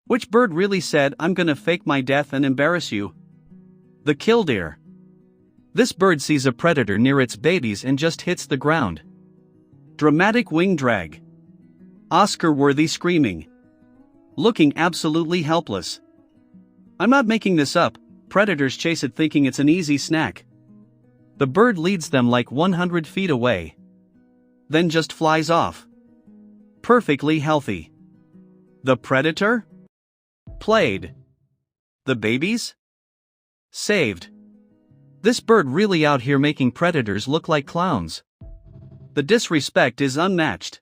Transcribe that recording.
Which bird really said, "I'm gonna fake my death and embarrass you"? The killdeer. This bird sees a predator near its babies and just hits the ground. Dramatic wing drag. Oscar-worthy screaming. Looking absolutely helpless. I'm not making this up, predators chase it thinking it's an easy snack. The bird leads them like 100 feet away. Then just flies off. Perfectly healthy. The predator? Played. The babies? Saved. This bird really out here making predators look like clowns. The disrespect is unmatched.